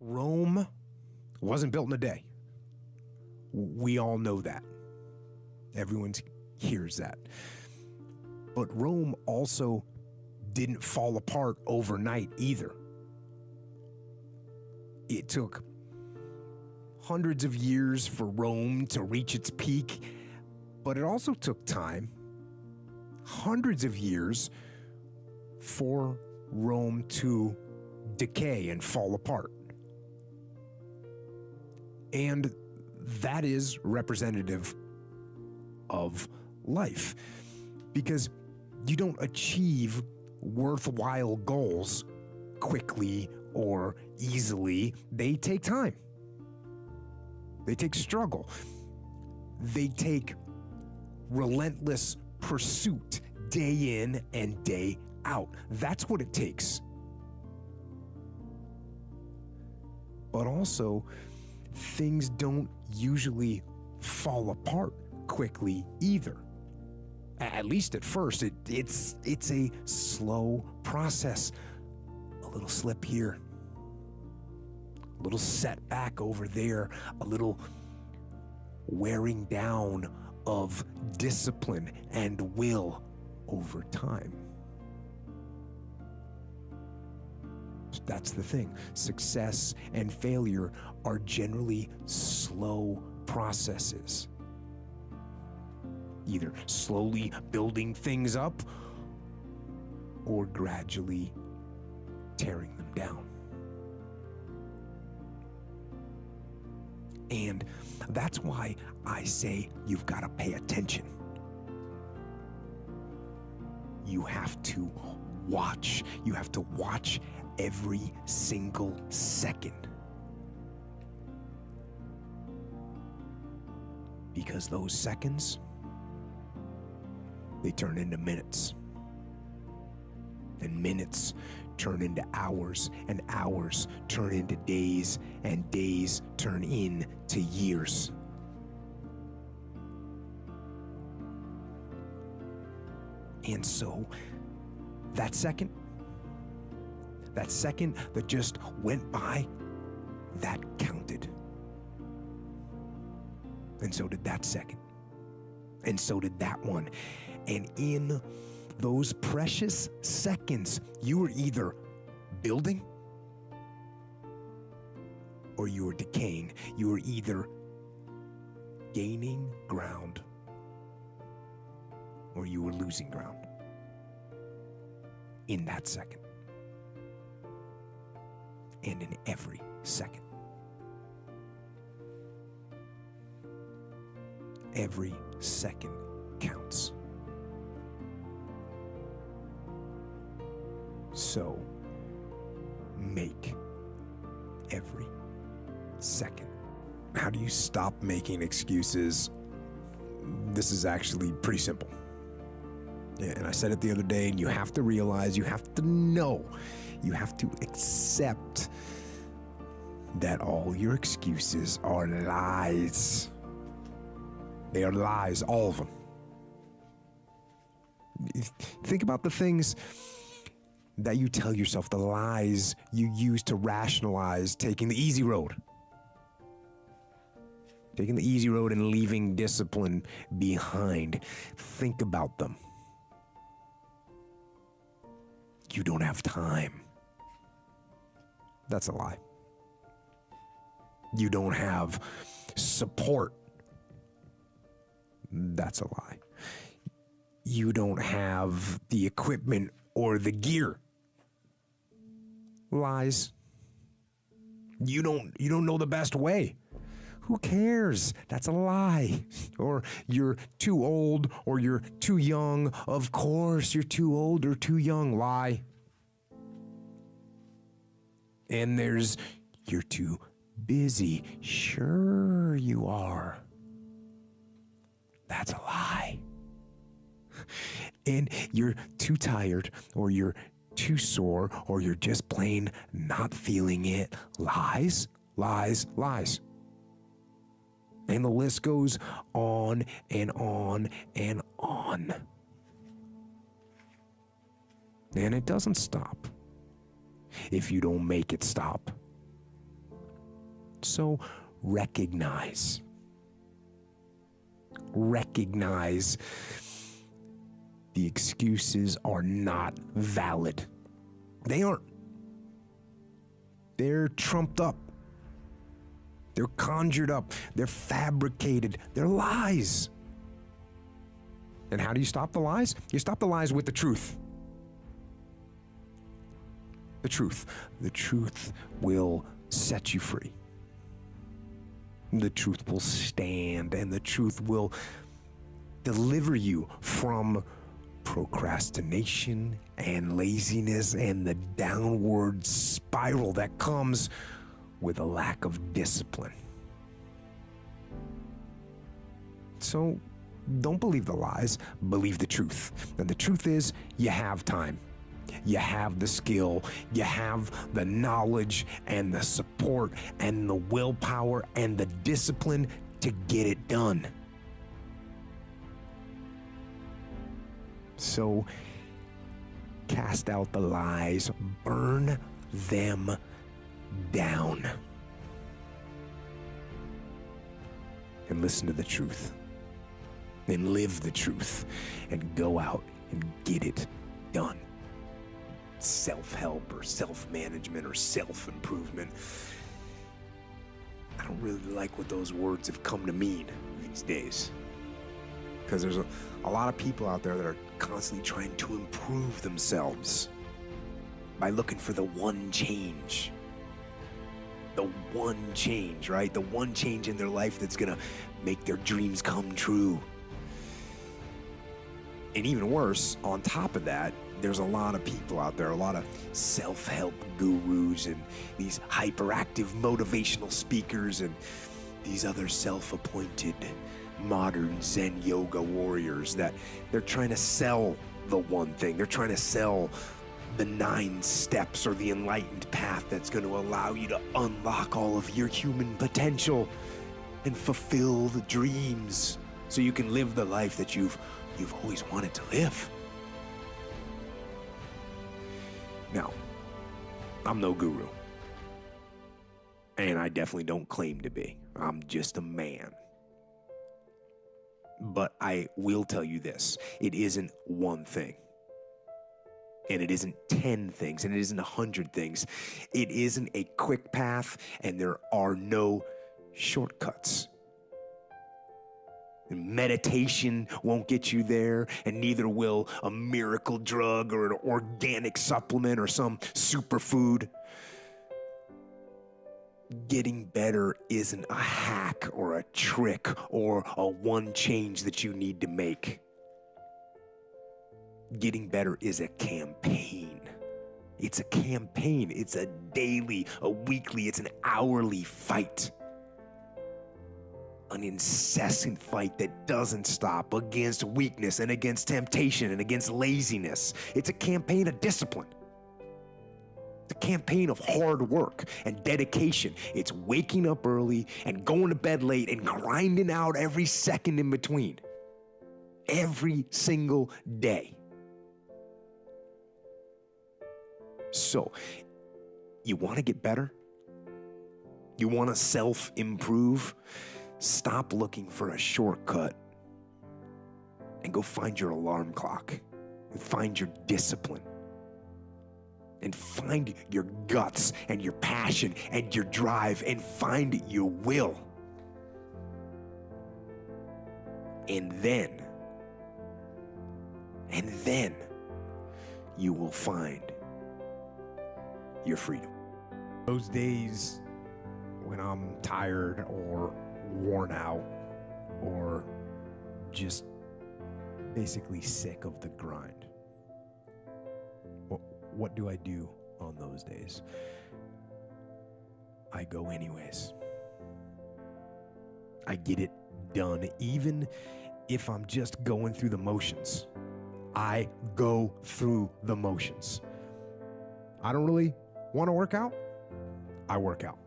Rome wasn't built in a day. We all know that. Everyone hears that. But Rome also didn't fall apart overnight either. It took hundreds of years for Rome to reach its peak, but it also took time, hundreds of years, for Rome to decay and fall apart. And that is representative of life, because you don't achieve worthwhile goals quickly or easily. They take time. They take struggle. They take relentless pursuit day in and day out. That's what it takes. But also, things don't usually fall apart quickly either. At least at first, it's a slow process. A little slip here, a little setback over there, a little wearing down of discipline and will over time. That's the thing. Success and failure are generally slow processes. Either slowly building things up or gradually tearing them down. And that's why I say you've got to pay attention. You have to watch. You have to watch every single second. Because those seconds, they turn into minutes. And minutes turn into hours, and hours turn into days, and days turn into years. And so, that second that just went by, that counted. And so did that second. And so did that one. And in those precious seconds, you were either building or you were decaying. You were either gaining ground or you were losing ground in that second. And in every second. Every second counts. So, make every second. How do you stop making excuses? This is actually pretty simple. And I said it the other day, and you have to realize, you have to know, you have to accept that all your excuses are lies. They are lies, all of them. Think about the things that you tell yourself, the lies you use to rationalize taking the easy road. Taking the easy road and leaving discipline behind. Think about them. You don't have time. That's a lie. You don't have support. That's a lie. You don't have the equipment or the gear. Lies. You don't know the best way. Who cares? That's a lie. Or you're too old or you're too young. Of course you're too old or too young. Lie. And there's you're too busy. Sure you are. That's a lie. And you're too tired, or you're too sore, or you're just plain not feeling it. Lies, lies, lies. And the list goes on and on and on. And it doesn't stop if you don't make it stop. So recognize the excuses are not valid. They aren't. They're trumped up. They're conjured up. They're fabricated. They're lies. And how do you stop the lies? You stop the lies with the truth. The truth. The truth will set you free. The truth will stand, and the truth will deliver you from procrastination and laziness and the downward spiral that comes with a lack of discipline. So don't believe the lies, believe the truth. And the truth is, you have time. You have the skill, you have the knowledge and the support and the willpower and the discipline to get it done. So cast out the lies, burn them down, and listen to the truth, and live the truth, and go out and get it done. Self-help or self-management or self-improvement, I don't really like what those words have come to mean these days, because there's a lot of people out there that are constantly trying to improve themselves by looking for the one change. The one change, right? The one change in their life that's gonna make their dreams come true. And even worse, on top of that, there's a lot of people out there, a lot of self-help gurus and these hyperactive motivational speakers and these other self-appointed modern Zen yoga warriors that they're trying to sell the one thing. They're trying to sell the 9 steps or the enlightened path that's going to allow you to unlock all of your human potential and fulfill the dreams so you can live the life that you've always wanted to live. Now, I'm no guru, and I definitely don't claim to be. I'm just a man. But I will tell you this, it isn't one thing, and it isn't 10 things, and it isn't 100 things. It isn't a quick path, and there are no shortcuts. Meditation won't get you there, and neither will a miracle drug or an organic supplement or some superfood. Getting better isn't a hack or a trick or a one change that you need to make. Getting better is a campaign. It's a campaign. It's a daily, a weekly, it's an hourly fight. An incessant fight that doesn't stop against weakness and against temptation and against laziness. It's a campaign of discipline. It's a campaign of hard work and dedication. It's waking up early and going to bed late and grinding out every second in between. Every single day. So, you want to get better? You want to self-improve? Stop looking for a shortcut and go find your alarm clock and find your discipline and find your guts and your passion and your drive and find your will. And then you will find your freedom. Those days when I'm tired or worn out or just basically sick of the grind, what do I do on those days? I go anyways. I get it done, even if I'm just going through the motions. I go through the motions. I don't really want to work out. I work out.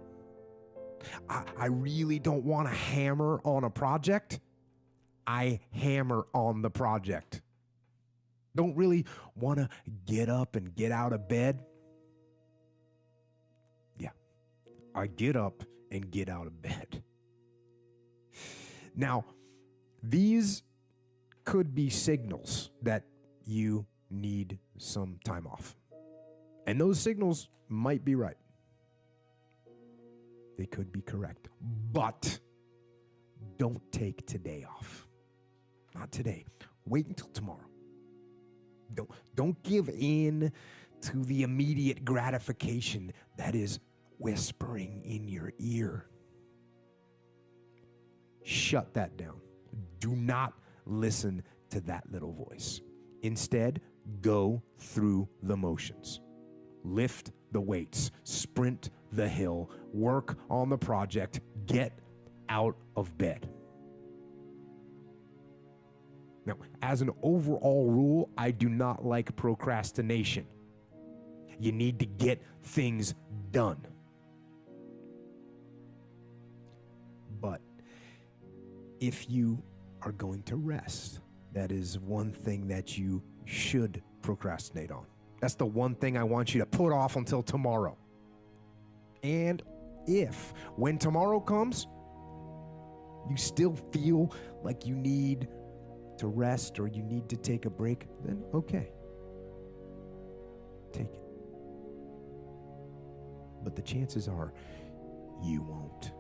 I really don't want to hammer on a project. I hammer on the project. Don't really want to get up and get out of bed. Yeah, I get up and get out of bed. Now, these could be signals that you need some time off. And those signals might be right. They could be correct. But don't take today off. Not today. Wait until tomorrow. Don't give in to the immediate gratification that is whispering in your ear. Shut that down. Do not listen to that little voice. Instead, go through the motions. Lift the weights, sprint the hill, work on the project, get out of bed. Now, as an overall rule, I do not like procrastination. You need to get things done. But if you are going to rest, that is one thing that you should procrastinate on. That's the one thing I want you to put off until tomorrow. And if, when tomorrow comes, you still feel like you need to rest or you need to take a break, then okay. Take it. But the chances are you won't.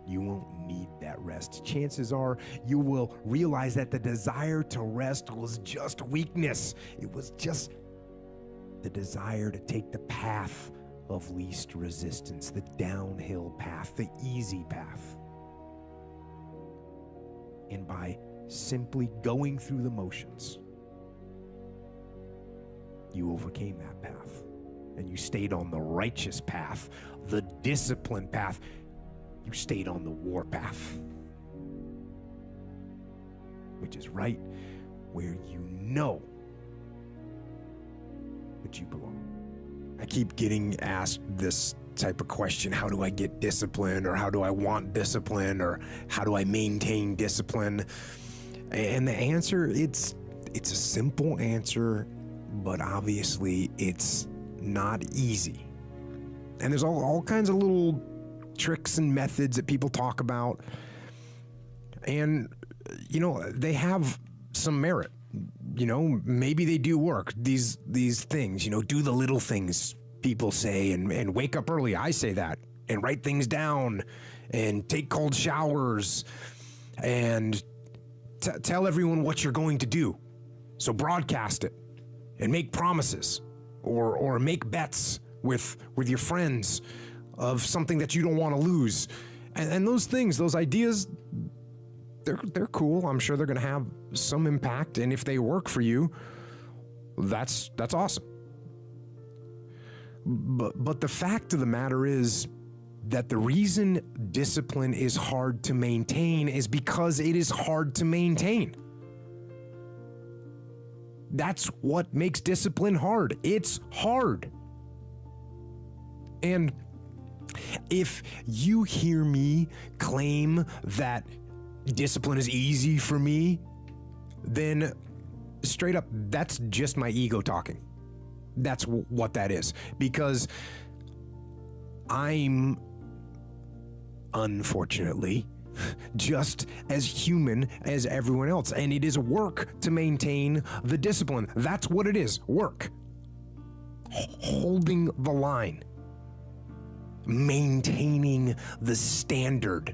You won't need that rest. Chances are you will realize that the desire to rest was just weakness. It was just the desire to take the path of least resistance, the downhill path, the easy path. And by simply going through the motions, you overcame that path and you stayed on the righteous path, the disciplined path. You stayed on the war path, which is right where you know that you belong. I keep getting asked this type of question: how do I get discipline, or how do I want discipline, or how do I maintain discipline? And the answer, it's a simple answer, but obviously it's not easy. And there's all kinds of little tricks and methods that people talk about. And, they have some merit. Maybe they do work, these things, do the little things people say, and wake up early. I say that, and write things down, and take cold showers, and tell everyone what you're going to do. So broadcast it, and make promises, or make bets with your friends of something that you don't want to lose. And those things, those ideas, they're cool. I'm sure they're going to have some impact, and if they work for you, that's awesome. But the fact of the matter is that the reason discipline is hard to maintain is because it is hard to maintain. That's what makes discipline hard. It's hard. And if you hear me claim that discipline is easy for me, then straight up, that's just my ego talking. That's what that is. Because I'm, unfortunately, just as human as everyone else. And it is work to maintain the discipline. That's what it is, work. Holding the line. Maintaining the standard.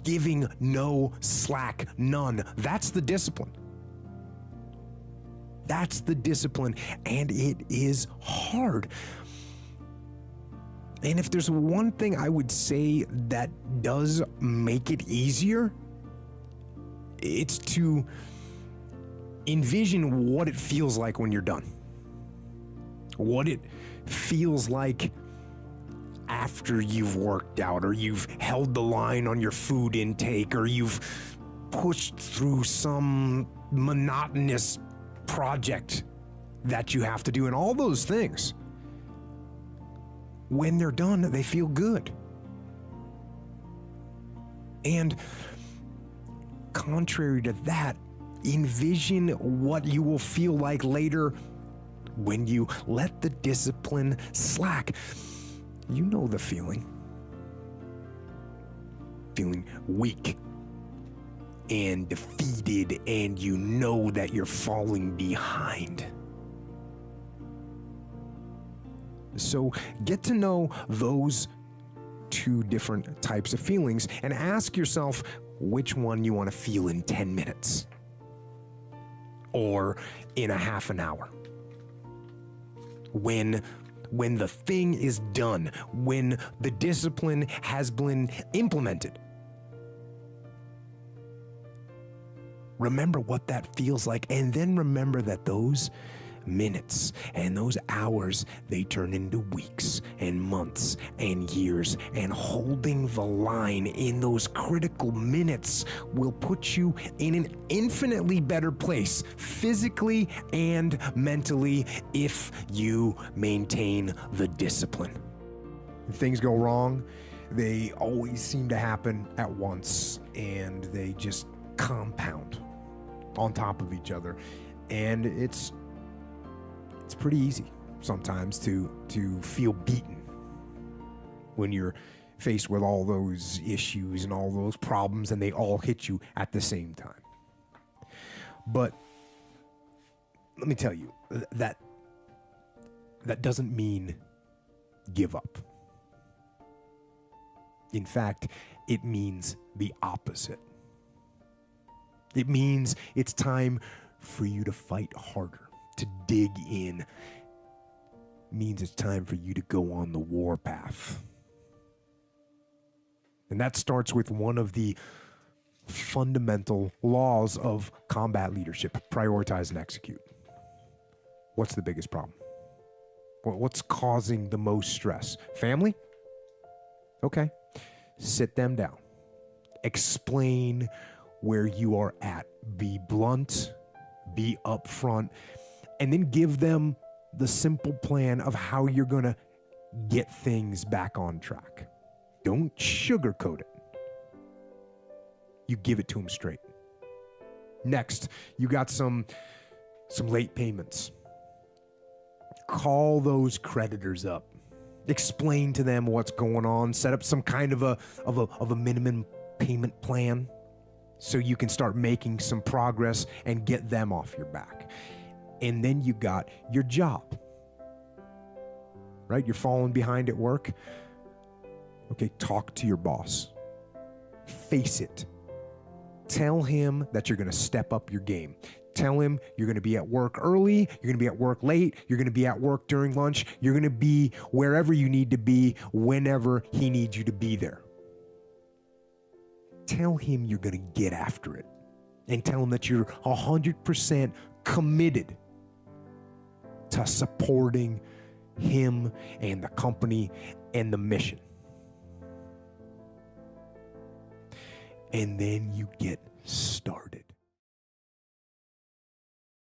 Giving no slack, none. That's the discipline. That's the discipline, and it is hard. And if there's one thing I would say that does make it easier, it's to envision what it feels like when you're done. What it feels like after you've worked out, or you've held the line on your food intake, or you've pushed through some monotonous project that you have to do, and all those things. When they're done, they feel good. And contrary to that, envision what you will feel like later when you let the discipline slack. You know the feeling. feeling weak and defeated, and you know that you're falling behind. So get to know those two different types of feelings and ask yourself which one you want to feel in 10 minutes or in a half an hour. When the thing is done, when the discipline has been implemented, remember what that feels like, and then remember that those minutes and those hours, they turn into weeks and months and years, and holding the line in those critical minutes will put you in an infinitely better place physically and mentally if you maintain the discipline. If things go wrong, they always seem to happen at once, and they just compound on top of each other, and it's pretty easy sometimes to feel beaten when you're faced with all those issues and all those problems, and they all hit you at the same time. But let me tell you, that doesn't mean give up. In fact, it means the opposite. It means it's time for you to fight harder, to dig in. It means it's time for you to go on the war path. And that starts with one of the fundamental laws of combat leadership: prioritize and execute. What's the biggest problem? What's causing the most stress? Family? Okay. Sit them down. Explain where you are at. Be blunt, be upfront, and then give them the simple plan of how you're going to get things back on track. Don't sugarcoat it. You give it to them straight. Next, you got some late payments. Call those creditors up. Explain to them what's going on. Set up some kind of a minimum payment plan so you can start making some progress and get them off your back. And then you got your job, right? You're falling behind at work. Okay, talk to your boss. Face it. Tell him that you're going to step up your game. Tell him you're going to be at work early, you're going to be at work late, you're going to be at work during lunch, you're going to be wherever you need to be whenever he needs you to be there. Tell him you're going to get after it, and tell him that you're 100% committed to supporting him and the company and the mission. And then you get